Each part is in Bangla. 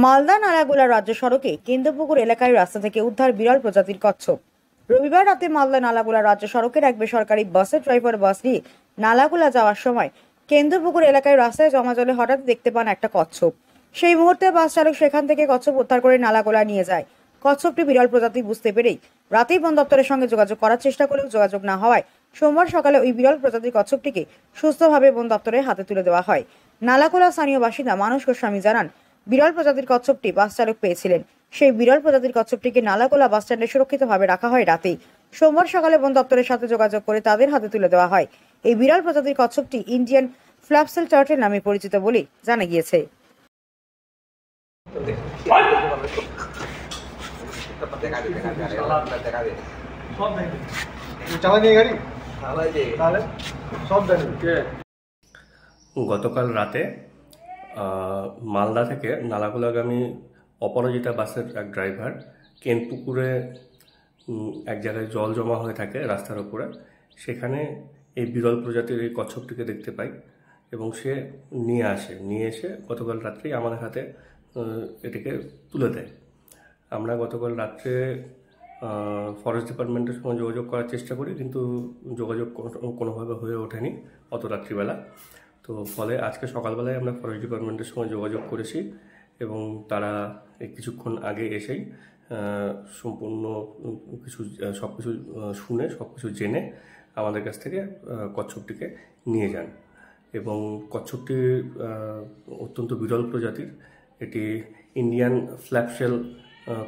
মালদা নালাগোলা রাজ্য সড়কে কেন্দ্রপুকুর এলাকায় রাস্তা থেকে উদ্ধার বিরল প্রজাতির কচ্ছপ। রবিবার রাতে মালদা নালাগোলা রাজ্য সড়কের এক বেসরকারি বাসের ড্রাইভার বাস নিয়ে নালাগোলা যাওয়ার সময় কেন্দ্রপুকুর এলাকায় রাস্তায় জমা জলে হঠাৎ দেখতে পান একটা কচ্ছপ। সেই মুহূর্তে বাস চালক সেখান থেকে কচ্ছপ উদ্ধার করে নালাগোলা নিয়ে যায়। কচ্ছপটি বিরল প্রজাতি বুঝতে পেরেই রাতেই বন দপ্তরের সঙ্গে যোগাযোগ করার চেষ্টা করেও যোগাযোগ না হওয়ায় সোমবার সকালে ওই বিরল প্রজাতির কচ্ছপটিকে সুস্থভাবে বন দপ্তরের হাতে তুলে দেওয়া হয়। নালাগোলা স্থানীয় বাসিন্দা মানুষ গোস্বামী জানান, বিরল প্রজাতির কচ্ছপটি বাস চালক পেয়েছিলেন। সেই বিরল প্রজাতির কচ্ছপটিকে নালাগোলা বাস স্ট্যান্ডে সুরক্ষিতভাবে রাখা হয়। রাতেই সোমবার সকালে বন দপ্তরের সাথে যোগাযোগ করে তাদের হাতে তুলে দেওয়া হয়। এই বিরল প্রজাতির কচ্ছপটি ইন্ডিয়ান ফ্ল্যাপসেল টার্টেল নামে পরিচিত বলে জানা গিয়েছে। গতকাল রাতে মালদা থেকে নালাগোলাগামী অপরাজিতা বাসের এক ড্রাইভার কেনপুকুরে এক জায়গায় জল জমা হয়ে থাকে রাস্তার উপরে, সেখানে এই বিরল প্রজাতির এই কচ্ছপটিকে দেখতে পাই এবং সে নিয়ে এসে গতকাল রাত্রেই আমাদের হাতে এটিকে তুলে দেয়। আমরা গতকাল রাত্রে ফরেস্ট ডিপার্টমেন্টের সঙ্গে যোগাযোগ করার চেষ্টা করি, কিন্তু যোগাযোগ কোনোভাবে হয়ে ওঠেনি অত রাত্রিবেলা। তো ফলে আজকে সকালবেলায় আমরা ফরেস্ট ডিপার্টমেন্টের সঙ্গে যোগাযোগ করেছি এবং তারা কিছুক্ষণ আগে এসেই সম্পূর্ণ সব কিছু শুনে সব কিছু জেনে আমাদের কাছ থেকে কচ্ছপটিকে নিয়ে যান। এবং কচ্ছপটি অত্যন্ত বিরল প্রজাতির, এটি ইন্ডিয়ান ফ্ল্যাপশেল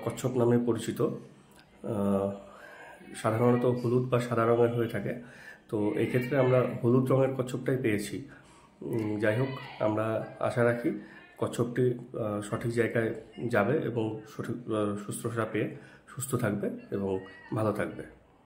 কচ্ছপ নামে পরিচিত। সাধারণত হলুদ বা সাদা রঙের হয়ে থাকে, তো এই ক্ষেত্রে আমরা হলুদ রঙের কচ্ছপটাই পেয়েছি। যাই হোক, আমরা আশা রাখি কচ্ছপটি সঠিক জায়গায় যাবে এবং সঠিক শুশ্রূষা পেয়ে সুস্থ থাকবে এবং ভালো থাকবে।